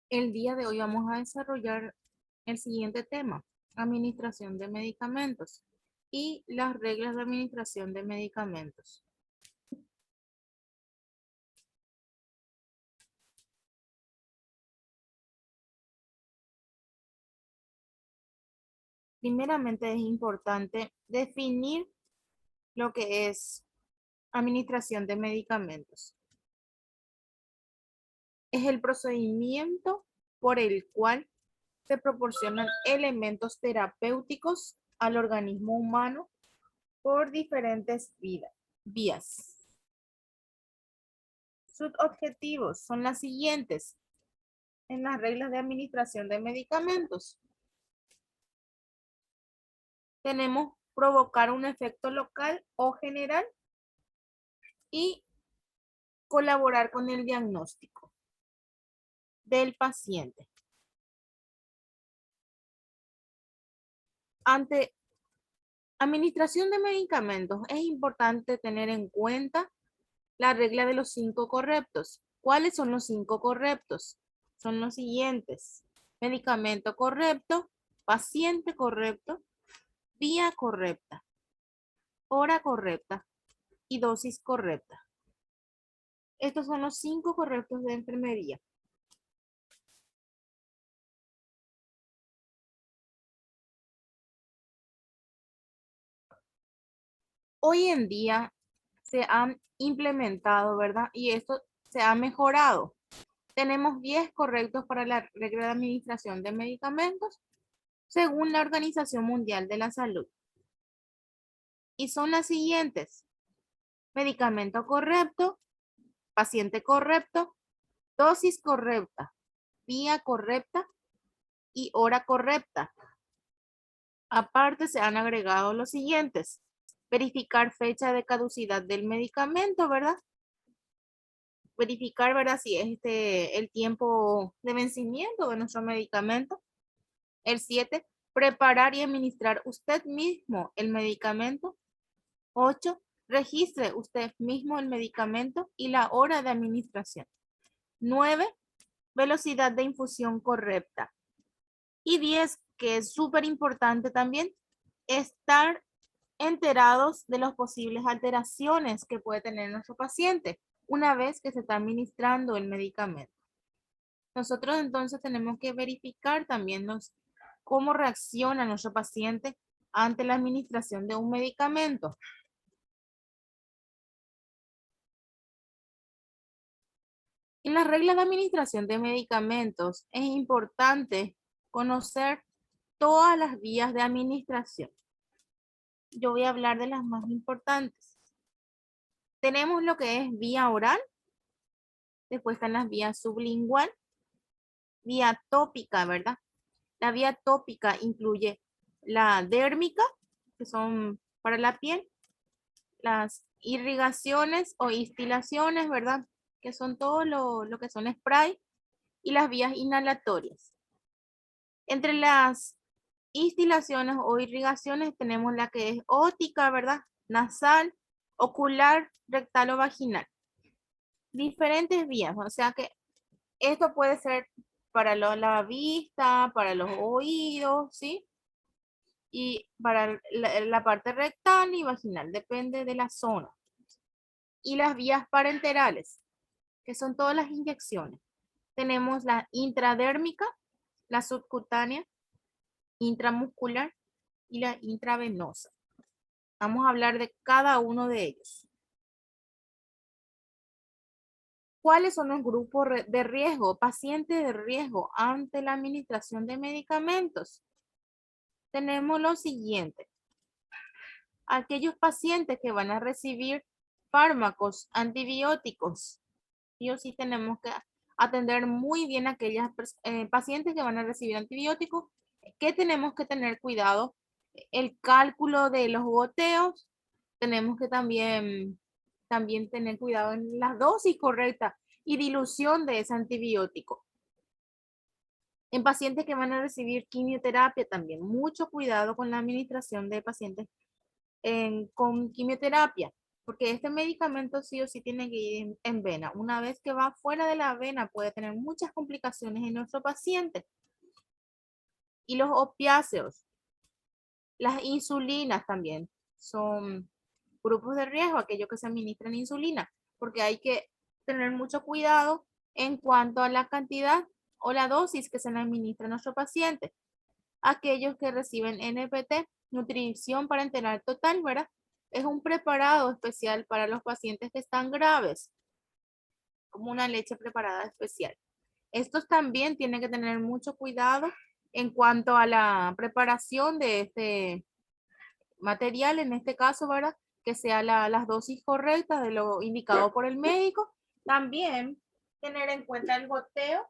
El día de hoy vamos a desarrollar el siguiente tema, administración de medicamentos y las reglas de administración de medicamentos. Primeramente es importante definir lo que es administración de medicamentos. Es el procedimiento por el cual se proporcionan elementos terapéuticos al organismo humano por diferentes vías. Sus objetivos son las siguientes en las reglas de administración de medicamentos. Tenemos provocar un efecto local o general y colaborar con el diagnóstico del paciente. Ante administración de medicamentos es importante tener en cuenta la regla de los 5 correctos. ¿Cuáles son los 5 correctos? Son los siguientes: medicamento correcto, paciente correcto, vía correcta, hora correcta y dosis correcta. Estos son los 5 correctos de enfermería. Hoy en día se han implementado, ¿verdad? Y esto se ha mejorado. Tenemos 10 correctos para la regla de administración de medicamentos según la Organización Mundial de la Salud. Y son las siguientes: medicamento correcto, paciente correcto, dosis correcta, vía correcta y hora correcta. Aparte se han agregado los siguientes: verificar fecha de caducidad del medicamento, ¿verdad? Verificar, ¿verdad? Si es el tiempo de vencimiento de nuestro medicamento. El 7, preparar y administrar usted mismo el medicamento. 8, registre usted mismo el medicamento y la hora de administración. 9, velocidad de infusión correcta. Y 10, que es súper importante también, estar enterados de las posibles alteraciones que puede tener nuestro paciente una vez que se está administrando el medicamento. Nosotros entonces tenemos que verificar también cómo reacciona nuestro paciente ante la administración de un medicamento. En las reglas de administración de medicamentos es importante conocer todas las vías de administración. Yo voy a hablar de las más importantes. Tenemos lo que es vía oral, después están las vías sublingual, vía tópica, ¿verdad? La vía tópica incluye la dérmica, que son para la piel, las irrigaciones o instilaciones, ¿verdad? Que son todo lo que son spray, y las vías inhalatorias. Entre las instilaciones o irrigaciones tenemos la que es óptica, ¿verdad? Nasal, ocular, rectal o vaginal. Diferentes vías, o sea que esto puede ser para la vista, para los oídos, ¿sí? Y para la parte rectal y vaginal, depende de la zona. Y las vías parenterales, que son todas las inyecciones. Tenemos la intradérmica, la subcutánea, intramuscular y la intravenosa. Vamos a hablar de cada uno de ellos. ¿Cuáles son los grupos de riesgo, pacientes de riesgo ante la administración de medicamentos? Tenemos lo siguiente: aquellos pacientes que van a recibir fármacos antibióticos. Sí o sí tenemos que atender muy bien a aquellas pacientes que van a recibir antibióticos. ¿Qué tenemos que tener cuidado? El cálculo de los goteos. Tenemos que también tener cuidado en la dosis correcta y dilución de ese antibiótico. En pacientes que van a recibir quimioterapia también, mucho cuidado con la administración de pacientes con quimioterapia. porque este medicamento sí o sí tiene que ir en vena. Una vez que va fuera de la vena puede tener muchas complicaciones en nuestro paciente. Y los opiáceos, las insulinas también son grupos de riesgo, aquellos que se administran insulina, porque hay que tener mucho cuidado en cuanto a la cantidad o la dosis que se le administra a nuestro paciente. Aquellos que reciben NPT, nutrición parenteral total, ¿verdad? Es un preparado especial para los pacientes que están graves, como una leche preparada especial. Estos también tienen que tener mucho cuidado en cuanto a la preparación de este material, en este caso, ¿verdad? Que sea las dosis correctas de lo indicado por el médico. También tener en cuenta el goteo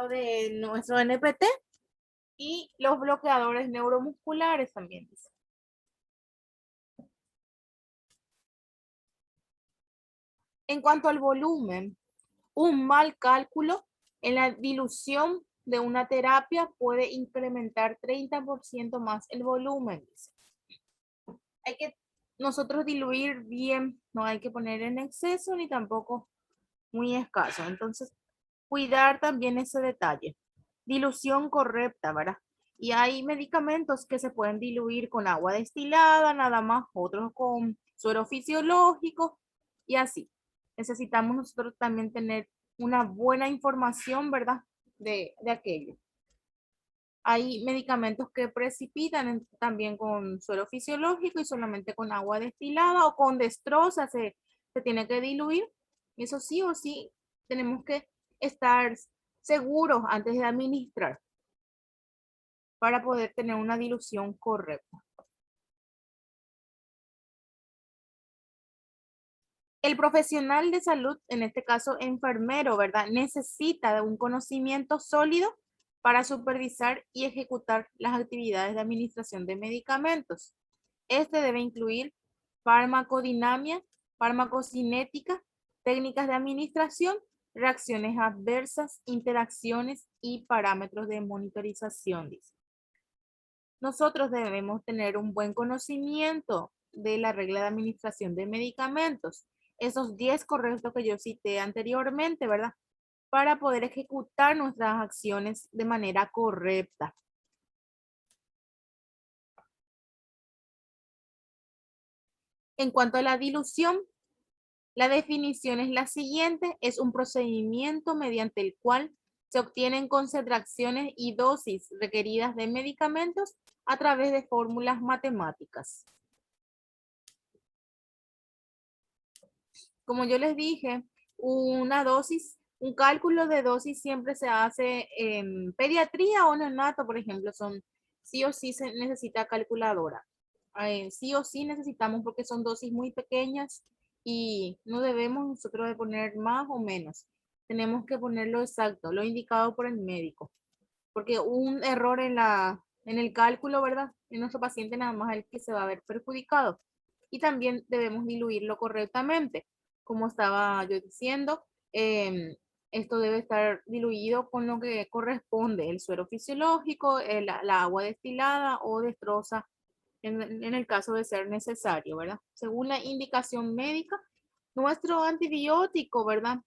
de nuestro NPT y los bloqueadores neuromusculares también. En cuanto al volumen, un mal cálculo en la dilución de una terapia puede incrementar 30% más el volumen. Hay que nosotros diluir bien, no hay que poner en exceso ni tampoco muy escaso. Entonces, cuidar también ese detalle. Dilución correcta, ¿verdad? Y hay medicamentos que se pueden diluir con agua destilada, nada más, otros con suero fisiológico y así. Necesitamos nosotros también tener una buena información, ¿verdad? De aquello. Hay medicamentos que precipitan también con suero fisiológico y solamente con agua destilada o con destroza se tiene que diluir. Eso sí o sí tenemos que estar seguros antes de administrar para poder tener una dilución correcta. El profesional de salud, en este caso enfermero, ¿verdad? Necesita de un conocimiento sólido para supervisar y ejecutar las actividades de administración de medicamentos. Este debe incluir farmacodinamia, farmacocinética, técnicas de administración, reacciones adversas, interacciones y parámetros de monitorización. Dice. Nosotros debemos tener un buen conocimiento de la regla de administración de medicamentos, esos 10 correctos que yo cité anteriormente, ¿verdad? Para poder ejecutar nuestras acciones de manera correcta. En cuanto a la dilución, la definición es la siguiente, es un procedimiento mediante el cual se obtienen concentraciones y dosis requeridas de medicamentos a través de fórmulas matemáticas. Como yo les dije, una dosis, un cálculo de dosis siempre se hace en pediatría o neonato, por ejemplo, sí o sí se necesita calculadora. Sí o sí necesitamos porque son dosis muy pequeñas y no debemos nosotros de poner más o menos. Tenemos que poner lo exacto, lo indicado por el médico. Porque un error en el cálculo, ¿verdad? En nuestro paciente nada más es el que se va a ver perjudicado. Y también debemos diluirlo correctamente. Como estaba yo diciendo, esto debe estar diluido con lo que corresponde, el suero fisiológico, la agua destilada o destroza en el caso de ser necesario, ¿verdad? Según la indicación médica, nuestro antibiótico, ¿verdad?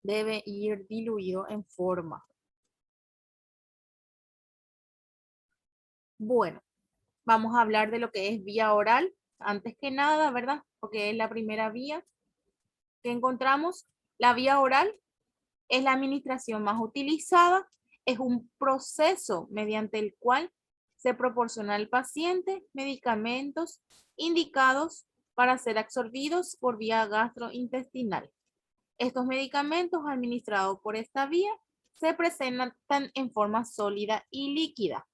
Debe ir diluido en forma. Bueno, vamos a hablar de lo que es vía oral, antes que nada, ¿verdad? Porque es la primera vía que encontramos. La vía oral es la administración más utilizada, es un proceso mediante el cual se proporciona al paciente medicamentos indicados para ser absorbidos por vía gastrointestinal. Estos medicamentos administrados por esta vía se presentan en forma sólida y líquida.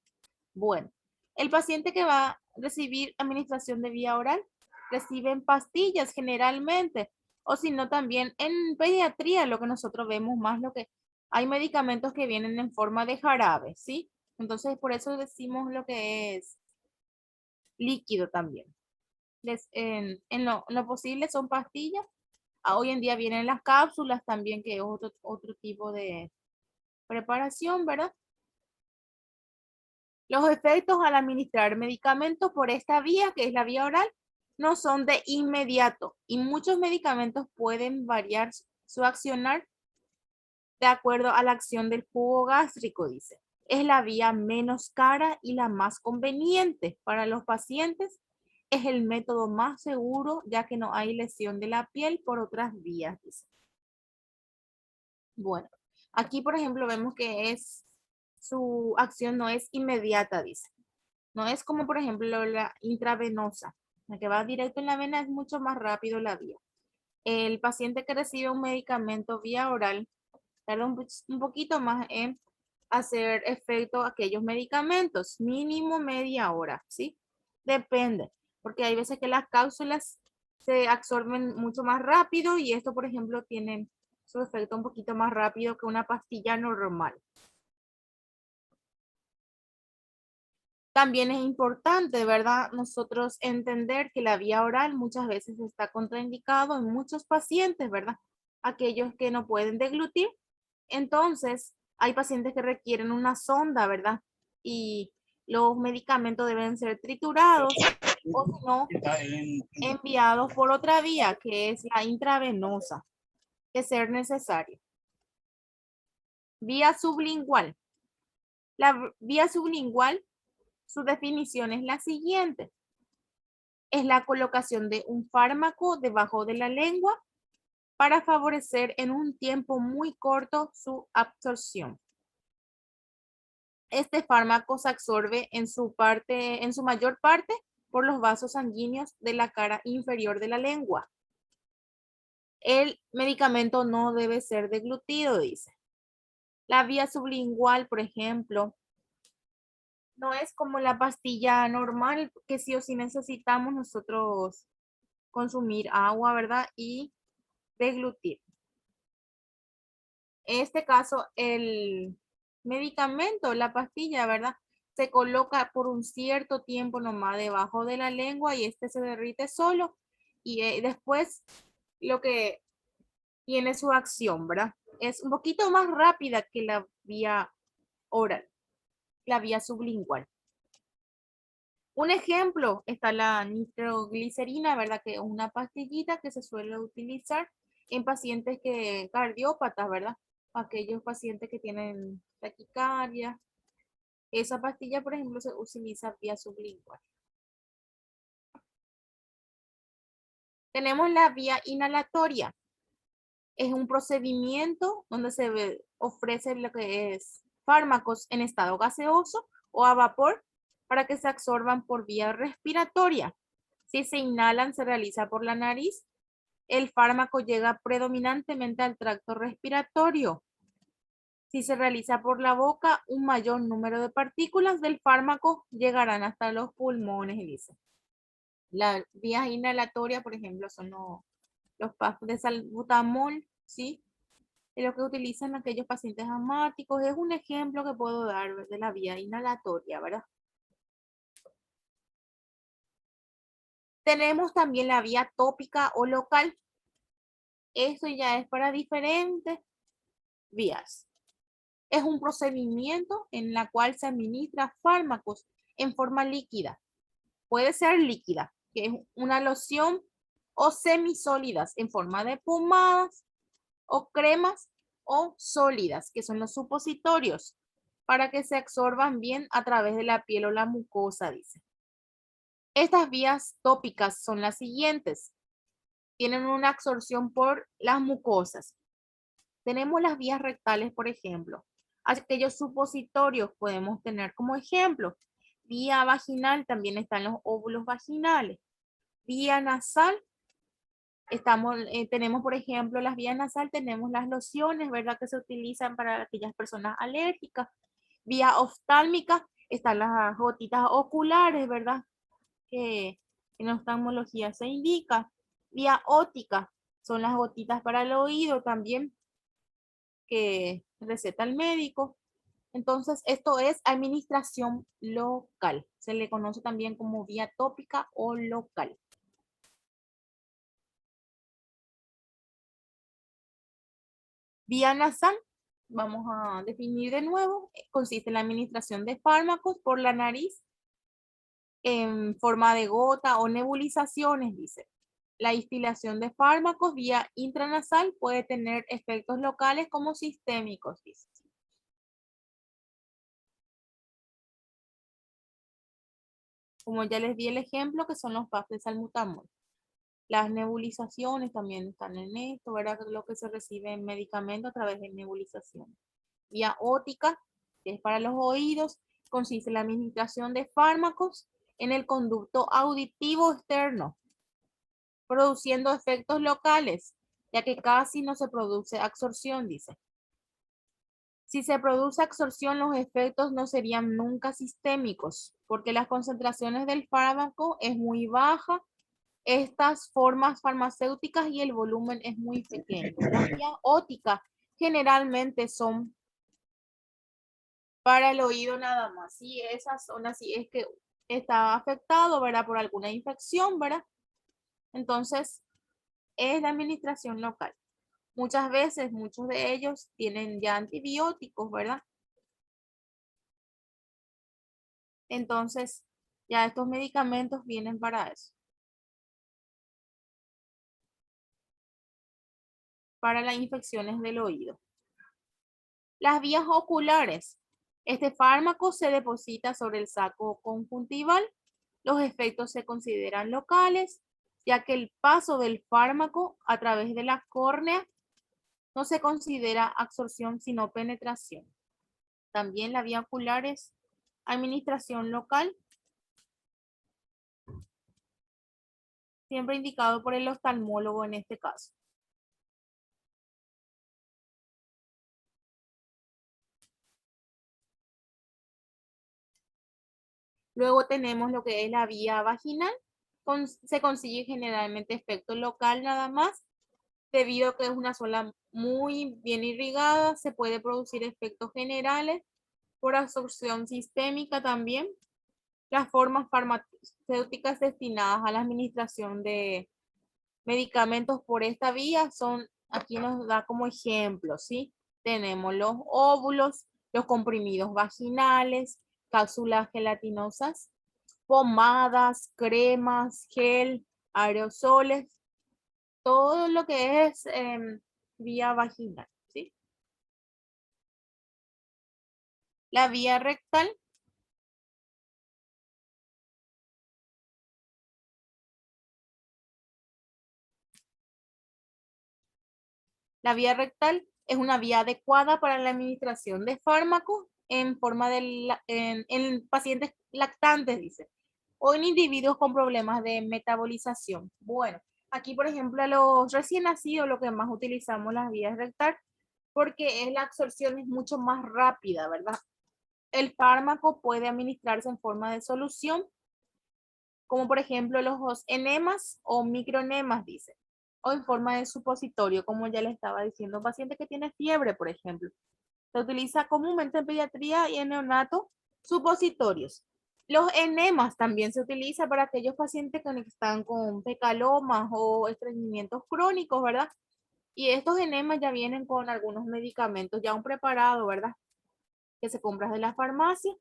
Bueno, el paciente que va a recibir administración de vía oral recibe en pastillas generalmente, o si no también en pediatría, lo que nosotros vemos más, lo que hay medicamentos que vienen en forma de jarabe, ¿sí? Entonces, por eso decimos lo que es líquido también. En lo posible son pastillas. Hoy en día vienen las cápsulas también, que es otro tipo de preparación, ¿verdad? Los efectos al administrar medicamentos por esta vía, que es la vía oral, no son de inmediato y muchos medicamentos pueden variar su accionar de acuerdo a la acción del jugo gástrico, dice. Es la vía menos cara y la más conveniente para los pacientes. Es el método más seguro ya que no hay lesión de la piel por otras vías, dice. Bueno, aquí por ejemplo vemos que su acción no es inmediata, dice. No es como por ejemplo la intravenosa, la que va directo en la vena es mucho más rápido la vía. El paciente que recibe un medicamento vía oral tarda un poquito más en hacer efecto aquellos medicamentos, mínimo media hora, ¿sí? Depende, porque hay veces que las cápsulas se absorben mucho más rápido y esto, por ejemplo, tiene su efecto un poquito más rápido que una pastilla normal. También es importante, ¿verdad? Nosotros entender que la vía oral muchas veces está contraindicado en muchos pacientes, ¿verdad? Aquellos que no pueden deglutir. Entonces, hay pacientes que requieren una sonda, ¿verdad? Y los medicamentos deben ser triturados o si no, enviados por otra vía, que es la intravenosa, de ser necesario. Vía sublingual. La vía sublingual, su definición es la siguiente. Es la colocación de un fármaco debajo de la lengua para favorecer en un tiempo muy corto su absorción. Este fármaco se absorbe en su mayor parte por los vasos sanguíneos de la cara inferior de la lengua. El medicamento no debe ser deglutido, dice. La vía sublingual, por ejemplo, no es como la pastilla normal que sí o sí necesitamos nosotros consumir agua, ¿verdad? Y deglutir. En este caso, el medicamento, la pastilla, ¿verdad? Se coloca por un cierto tiempo nomás debajo de la lengua y este se derrite solo y después lo que tiene su acción, ¿verdad? Es un poquito más rápida que la vía oral, la vía sublingual. Un ejemplo está la nitroglicerina, ¿verdad? Que es una pastillita que se suele utilizar en pacientes cardiópatas, ¿verdad? Aquellos pacientes que tienen taquicardia. Esa pastilla, por ejemplo, se utiliza vía sublingual. Tenemos la vía inhalatoria. Es un procedimiento donde se ofrece lo que es fármacos en estado gaseoso o a vapor para que se absorban por vía respiratoria. Si se inhalan, se realiza por la nariz. El fármaco llega predominantemente al tracto respiratorio. Si se realiza por la boca, un mayor número de partículas del fármaco llegarán hasta los pulmones, dice. Las vías inhalatorias, por ejemplo, son los pastos de salbutamol, ¿sí? Es lo que utilizan aquellos pacientes asmáticos. Es un ejemplo que puedo dar de la vía inhalatoria, ¿verdad? Tenemos también la vía tópica o local. Esto ya es para diferentes vías. Es un procedimiento en la cual se administra fármacos en forma líquida. Puede ser líquida, que es una loción, o semisólidas en forma de pomadas o cremas, o sólidas, que son los supositorios, para que se absorban bien a través de la piel o la mucosa, dice. Estas vías tópicas son las siguientes. Tienen una absorción por las mucosas. Tenemos las vías rectales, por ejemplo. Aquellos supositorios podemos tener como ejemplo. Vía vaginal también están los óvulos vaginales. Vía nasal, tenemos por ejemplo las vías nasal, tenemos las lociones, ¿verdad? Que se utilizan para aquellas personas alérgicas. Vía oftálmica, están las gotitas oculares, ¿verdad? Que en oftalmología se indica. Vía óptica, son las gotitas para el oído también, que receta el médico. Entonces, esto es administración local. Se le conoce también como vía tópica o local. Vía nasal. vamos a definir de nuevo, consiste en la administración de fármacos por la nariz en forma de gota o nebulizaciones, dice. La instilación de fármacos vía intranasal puede tener efectos locales como sistémicos, dice. Como ya les di el ejemplo, que son los PAF de salbutamol. Las nebulizaciones también están en esto, ¿verdad? Lo que se recibe en medicamento a través de nebulización. Vía óptica, que es para los oídos, consiste en la administración de fármacos en el conducto auditivo externo, produciendo efectos locales, ya que casi no se produce absorción, dice. Si se produce absorción, los efectos no serían nunca sistémicos, porque las concentraciones del fármaco es muy baja, estas formas farmacéuticas y el volumen es muy pequeño. Las vías ópticas generalmente son para el oído nada más. Si esa zona sí es que está afectado, ¿verdad? Por alguna infección, ¿verdad? Entonces, es la administración local. Muchas veces, muchos de ellos tienen ya antibióticos, ¿verdad? Entonces, ya estos medicamentos vienen para eso. Para las infecciones del oído. Las vías oculares. Este fármaco se deposita sobre el saco conjuntival. Los efectos se consideran locales, ya que el paso del fármaco a través de la córnea no se considera absorción sino penetración. También la vía ocular es administración local, siempre indicado por el oftalmólogo en este caso. Luego tenemos lo que es la vía vaginal. Se consigue generalmente efecto local nada más. Debido a que es una zona muy bien irrigada, se puede producir efectos generales por absorción sistémica también. Las formas farmacéuticas destinadas a la administración de medicamentos por esta vía son, aquí nos da como ejemplo, ¿sí? Tenemos los óvulos, los comprimidos vaginales, cápsulas gelatinosas, pomadas, cremas, gel, aerosoles, todo lo que es vía vaginal, ¿sí? La vía rectal, la vía rectal es una vía adecuada para la administración de fármacos en forma en pacientes lactantes, dice, o en individuos con problemas de metabolización. Bueno, aquí, por ejemplo, a los recién nacidos, lo que más utilizamos las vías rectal, porque la absorción es mucho más rápida, ¿verdad? El fármaco puede administrarse en forma de solución, como por ejemplo los enemas o microenemas, dice, o en forma de supositorio, como ya le estaba diciendo, un paciente que tiene fiebre, por ejemplo. Se utiliza comúnmente en pediatría y en neonato supositorios. Los enemas también se utiliza para aquellos pacientes que están con fecalomas o estreñimientos crónicos, ¿verdad? Y estos enemas ya vienen con algunos medicamentos, ya un preparado, ¿verdad? Que se compra de la farmacia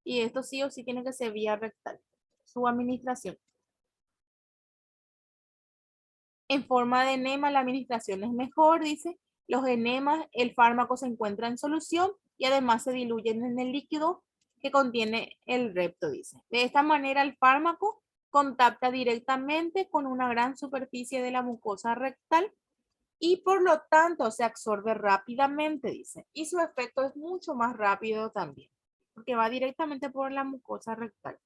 y esto sí o sí tiene que ser vía rectal, su administración. En forma de enema, la administración es mejor, dice. Los enemas, el fármaco se encuentra en solución y además se diluyen en el líquido que contiene el repto, dice. De esta manera, el fármaco contacta directamente con una gran superficie de la mucosa rectal y por lo tanto se absorbe rápidamente, dice. Y su efecto es mucho más rápido también, porque va directamente por la mucosa rectal.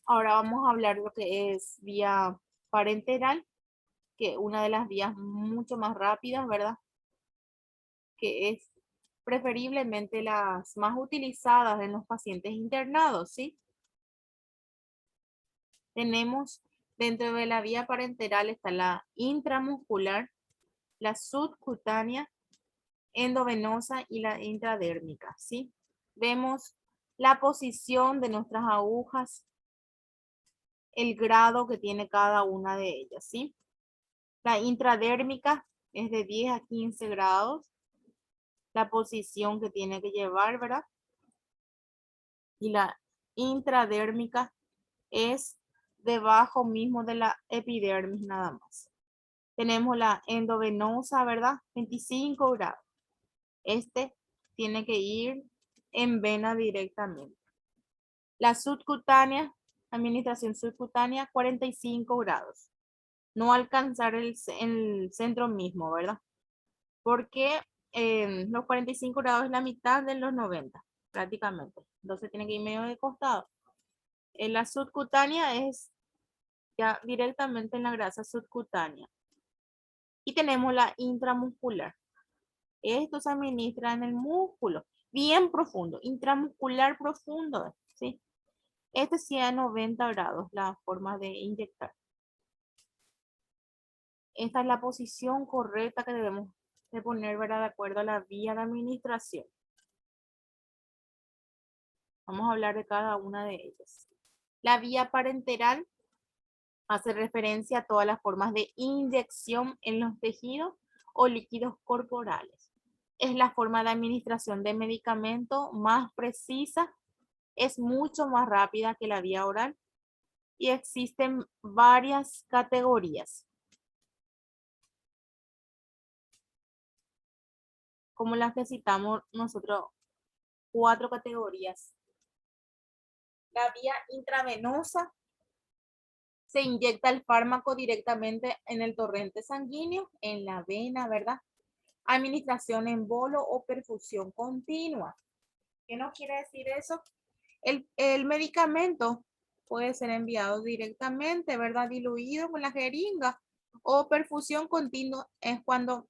Ahora vamos a hablar de lo que es vía parenteral, que una de las vías mucho más rápidas, ¿verdad? Que es preferiblemente las más utilizadas en los pacientes internados, ¿sí? Tenemos dentro de la vía parenteral está la intramuscular, la subcutánea, endovenosa y la intradérmica, ¿sí? Vemos la posición de nuestras agujas el grado que tiene cada una de ellas, ¿sí? La intradérmica es de 10 a 15 grados, la posición que tiene que llevar, ¿verdad? Y la intradérmica es debajo mismo de la epidermis nada más. Tenemos la endovenosa, ¿verdad? 25 grados. Este tiene que ir en vena directamente. La subcutánea, administración subcutánea, 45 grados. No alcanzar el centro mismo, ¿verdad? Porque los 45 grados es la mitad de los 90, prácticamente. Entonces tiene que ir medio de costado. La subcutánea es ya directamente en la grasa subcutánea. Y tenemos la intramuscular. Esto se administra en el músculo, bien profundo, intramuscular profundo, ¿sí? Este sí a 90 grados, la forma de inyectar. Esta es la posición correcta que debemos de poner, ¿verdad? De acuerdo a la vía de administración. Vamos a hablar de cada una de ellas. La vía parenteral hace referencia a todas las formas de inyección en los tejidos o líquidos corporales. Es la forma de administración de medicamento más precisa, es mucho más rápida que la vía oral y existen varias categorías. Como las que citamos nosotros, 4 categorías. La vía intravenosa se inyecta el fármaco directamente en el torrente sanguíneo, en la vena, ¿verdad? Administración en bolo o perfusión continua. ¿Qué nos quiere decir eso? El medicamento puede ser enviado directamente, ¿verdad? Diluido con la jeringa, o perfusión continua es cuando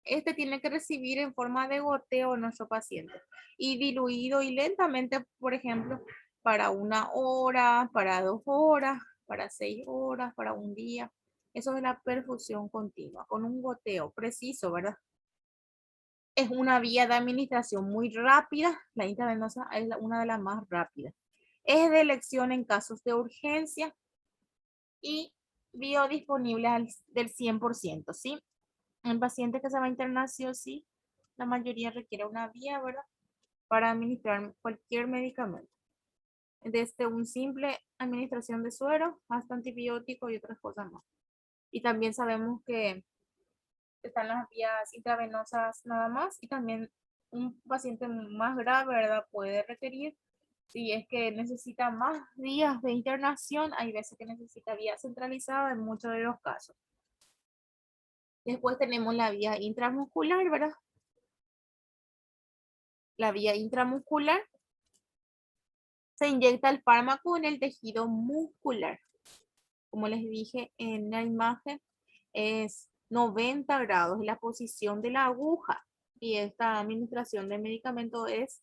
este tiene que recibir en forma de goteo a nuestro paciente y diluido y lentamente, por ejemplo, para 1 hora, para 2 horas, para 6 horas, para un día. Eso es la perfusión continua, con un goteo preciso, ¿verdad? Es una vía de administración muy rápida. La intravenosa es una de las más rápidas. Es de elección en casos de urgencia y biodisponible del 100%, ¿sí? En paciente que se va a internar sí o sí, la mayoría requiere una vía, ¿verdad? Para administrar cualquier medicamento. Desde un simple administración de suero hasta antibiótico y otras cosas más. Y también sabemos que están las vías intravenosas nada más y también un paciente más grave, ¿verdad? Puede requerir, si es que necesita más días de internación, hay veces que necesita vía centralizada en muchos de los casos. Después tenemos la vía intramuscular, ¿verdad? La vía intramuscular se inyecta el fármaco en el tejido muscular. Como les dije en la imagen, es 90 grados la posición de la aguja y esta administración de medicamento es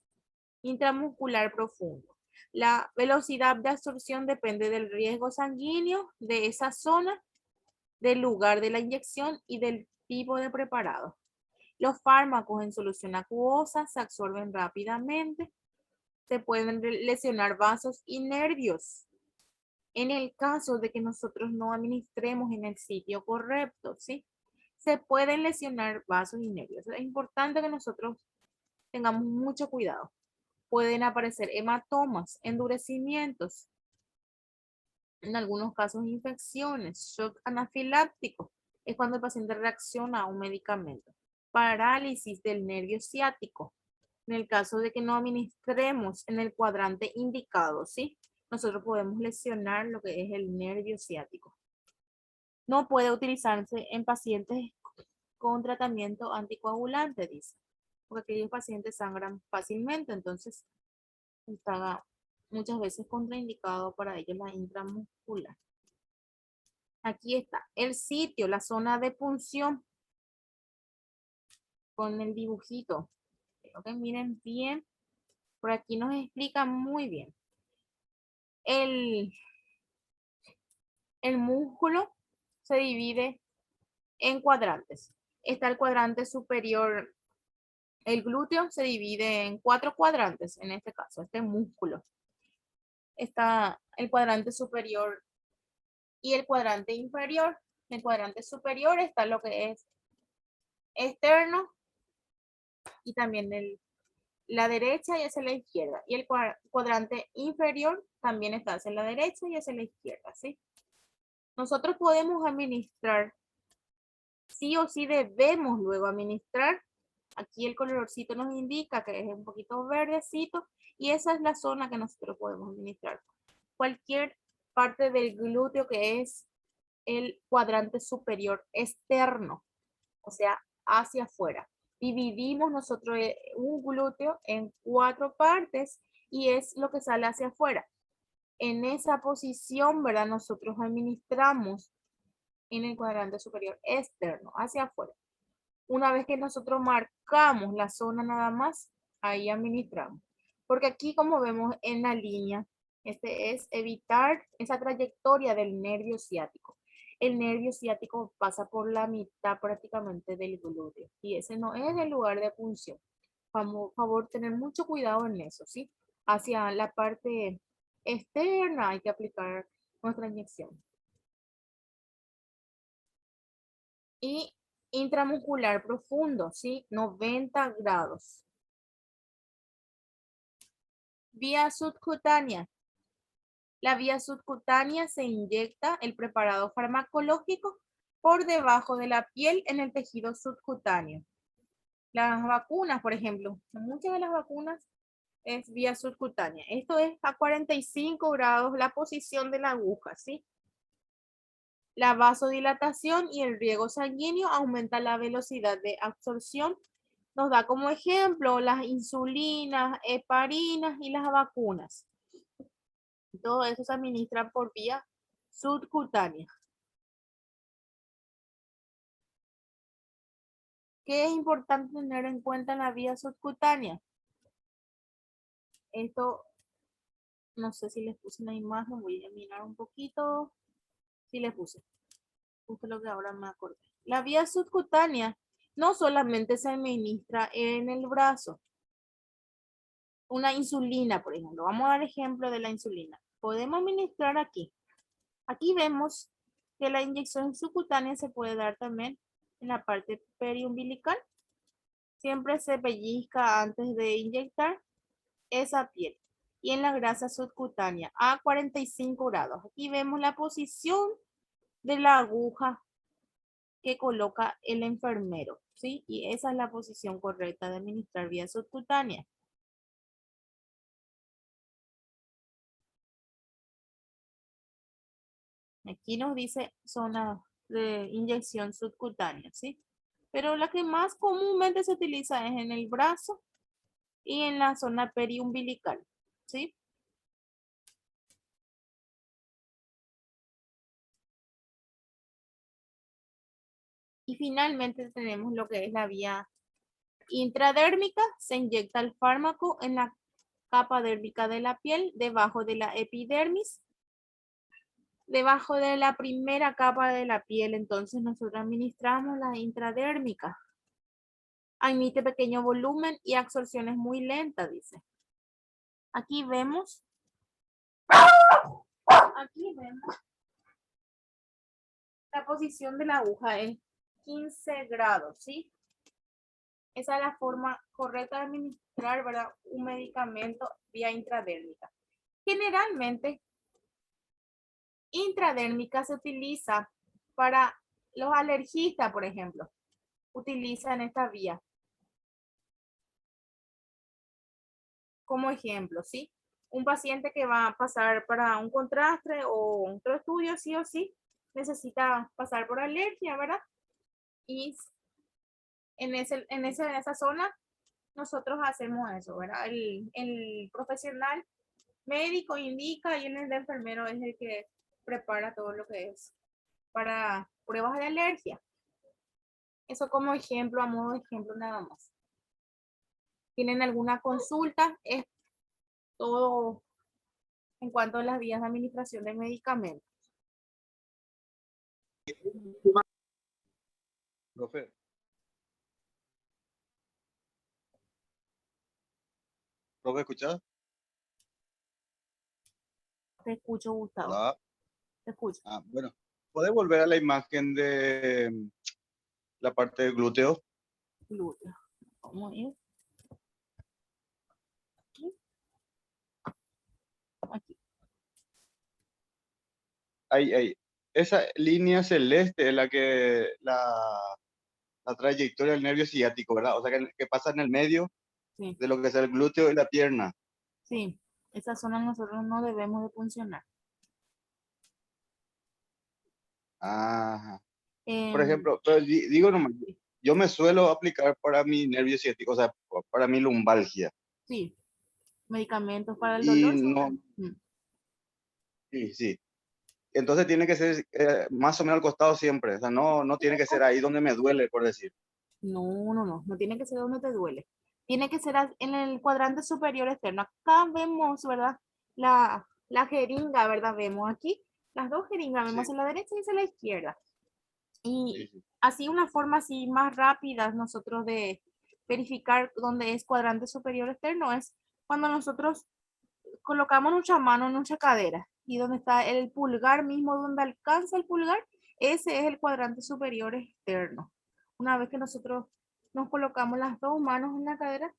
intramuscular profundo. La velocidad de absorción depende del riesgo sanguíneo de esa zona, del lugar de la inyección y del tipo de preparado. Los fármacos en solución acuosa se absorben rápidamente. Se pueden lesionar vasos y nervios en el caso de que nosotros no administremos en el sitio correcto, ¿sí? Se pueden lesionar vasos y nervios. Es importante que nosotros tengamos mucho cuidado. Pueden aparecer hematomas, endurecimientos, en algunos casos infecciones, shock anafiláctico, es cuando el paciente reacciona a un medicamento. Parálisis del nervio ciático, en el caso de que no administremos en el cuadrante indicado, ¿sí? Nosotros podemos lesionar lo que es el nervio ciático. No puede utilizarse en pacientes con tratamiento anticoagulante, dice, porque aquellos pacientes sangran fácilmente, entonces está muchas veces contraindicado para ellos la intramuscular. Aquí está el sitio, la zona de punción con el dibujito. Quiero que miren bien. Por aquí nos explica muy bien. El músculo se divide en cuadrantes. Está el cuadrante superior. El glúteo se divide en 4 cuadrantes, en este caso, este músculo. Está el cuadrante superior y el cuadrante inferior. En el cuadrante superior está lo que es externo y también la derecha y hacia la izquierda. Y el cuadrante inferior también está hacia la derecha y hacia la izquierda, ¿sí? Nosotros podemos administrar, sí o sí debemos luego administrar. Aquí el colorcito nos indica que es un poquito verdecito y esa es la zona que nosotros podemos administrar. Cualquier parte del glúteo que es el cuadrante superior externo, o sea, hacia afuera. Dividimos nosotros un glúteo en 4 partes y es lo que sale hacia afuera. En esa posición, ¿verdad? Nosotros administramos en el cuadrante superior externo, hacia afuera. Una vez que nosotros marcamos la zona nada más, ahí administramos. Porque aquí, como vemos en la línea, este es evitar esa trayectoria del nervio ciático. El nervio ciático pasa por la mitad prácticamente del glúteo y ese no es el lugar de punción. Por favor, tener mucho cuidado en eso, ¿sí? Hacia la parte externa hay que aplicar nuestra inyección. Y intramuscular profundo, ¿sí? 90 grados. Vía subcutánea. La vía subcutánea se inyecta el preparado farmacológico por debajo de la piel en el tejido subcutáneo. Las vacunas, por ejemplo, muchas de las vacunas es vía subcutánea. Esto es a 45 grados la posición de la aguja, ¿sí? La vasodilatación y el riego sanguíneo aumenta la velocidad de absorción. Nos da como ejemplo las insulinas, heparinas y las vacunas. Todo eso se administra por vía subcutánea. ¿Qué es importante tener en cuenta en la vía subcutánea? Esto, no sé si les puse una imagen, voy a mirar un poquito. Sí les puse. Justo lo que ahora me acordé. La vía subcutánea no solamente se administra en el brazo. Una insulina, por ejemplo. Vamos a dar ejemplo de la insulina. Podemos administrar aquí. Aquí vemos que la inyección subcutánea se puede dar también en la parte periumbilical. Siempre se pellizca antes de inyectar esa piel. Y en la grasa subcutánea a 45 grados. Aquí vemos la posición de la aguja que coloca el enfermero, ¿sí? Y esa es la posición correcta de administrar vía subcutánea. Aquí nos dice zona de inyección subcutánea, ¿sí? Pero la que más comúnmente se utiliza es en el brazo y en la zona periumbilical, ¿sí? Y finalmente tenemos lo que es la vía intradérmica. Se inyecta el fármaco en la capa dérmica de la piel, debajo de la epidermis. Debajo de la primera capa de la piel, entonces nosotros administramos la intradérmica. Emite pequeño volumen y absorción es muy lenta, dice. Aquí vemos, la posición de la aguja es 15 grados, ¿sí? Esa es la forma correcta de administrar, ¿verdad? Un medicamento vía intradérmica. Generalmente, intradérmica se utiliza para los alergistas, por ejemplo. Utilizan esta vía como ejemplo, ¿sí? Un paciente que va a pasar para un contraste o otro estudio, sí o sí, necesita pasar por alergia, ¿verdad? Y en esa zona nosotros hacemos eso, ¿verdad? El profesional médico indica y el de enfermero es el que prepara todo lo que es para pruebas de alergia. Eso como ejemplo, a modo de ejemplo nada más. ¿Tienen alguna consulta? Es todo en cuanto a las vías de administración de medicamentos. Profe, ¿escuchás? Te escucho, Gustavo. Hola. Te escucho. Bueno, ¿puedes volver a la imagen de la parte del glúteo? Glúteo. Vamos a ir. Aquí. Ahí. Esa línea celeste es la trayectoria del nervio ciático, ¿verdad? O sea, que pasa en el medio Sí, de lo que es el glúteo y la pierna. sí. Esa zona nosotros no debemos de funcionar. Ajá. Por Em, ejemplo, pero digo nomás, yo me suelo aplicar para mi nervio ciático, o sea, para mi lumbalgia. sí, medicamentos para el Y dolor. no, sí. Entonces tiene que ser más o menos al costado siempre. O sea, no tiene que ser ahí donde me duele, por decir. No tiene que ser donde te duele. Tiene que ser en el cuadrante superior externo. Acá vemos, ¿verdad? La jeringa, ¿verdad? Vemos aquí las dos jeringas, vemos Sí, a la derecha y a la izquierda. Y sí. así una forma así más rápida nosotros de verificar dónde es cuadrante superior externo es cuando nosotros colocamos nuestra mano en nuestra cadera y donde está el pulgar mismo, donde alcanza el pulgar, ese es el cuadrante superior externo. Una vez que nosotros nos colocamos las dos manos en la cadera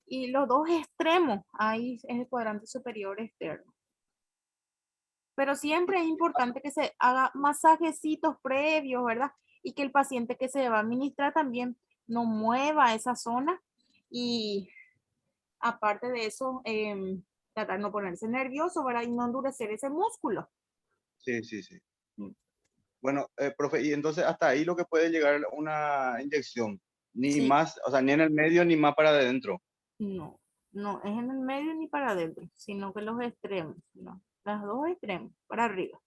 y los dos extremos, ahí es el cuadrante superior externo. Pero siempre es importante que se haga masajecitos previos, ¿verdad? Y que el paciente que se va a administrar también no mueva esa zona y aparte de eso, tratar de no ponerse nervioso, ¿verdad? Y no endurecer ese músculo. Sí. Mm. Bueno, profe, y entonces hasta ahí lo que puede llegar una inyección. Ni Sí, más, o sea, ni en el medio ni más para adentro. no, no es en el medio ni para adentro, sino que los extremos, ¿no? Los dos extremos, para arriba.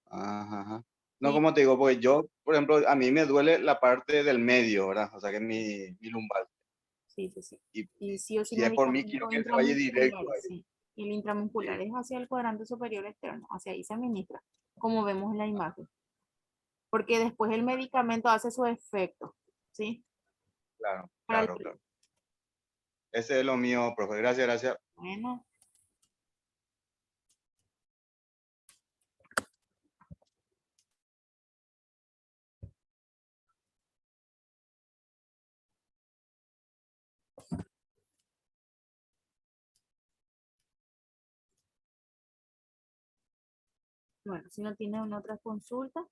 Ajá. No, Sí, como te digo, pues yo, por ejemplo, a mí me duele la parte del medio, ¿verdad? O sea, que es mi lumbar. sí. Y Y sí o sí si es por mí, quiero medicamento que se vaya intramuscular, directo ahí. sí. Y el intramuscular Sí, es hacia el cuadrante superior externo, hacia ahí se administra, como vemos en la imagen. Porque después el medicamento hace su efecto, ¿sí? claro, Para el, claro. Ese es lo mío, profe. Gracias. bueno, bueno, si no tiene una otra consulta,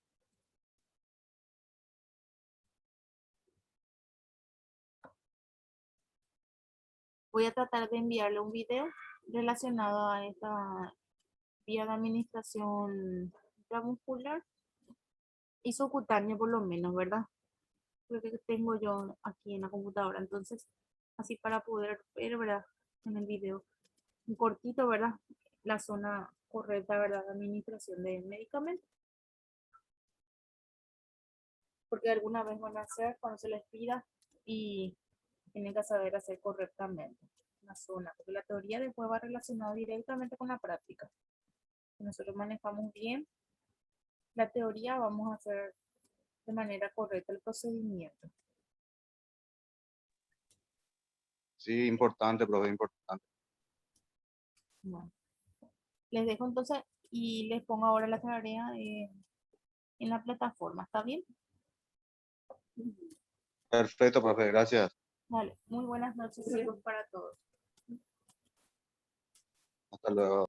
voy a tratar de enviarle un video relacionado a esta vía de administración intramuscular y subcutánea por lo menos, ¿verdad? Lo que tengo yo aquí en la computadora. Entonces, así para poder ver, ¿verdad? En el video, un cortito, ¿verdad? La zona correcta, ¿verdad? De administración de medicamentos. Porque alguna vez van a hacer cuando se les pida y tienen que saber hacer correctamente la zona, porque la teoría después va relacionada directamente con la práctica. Si nosotros manejamos bien la teoría, vamos a hacer de manera correcta el procedimiento. Sí, importante, profe, importante. Bueno, les dejo entonces y les pongo ahora la tarea en la plataforma. ¿Está bien? Perfecto, profe, gracias. Vale. Muy buenas noches, chicos, para todos. Hasta luego.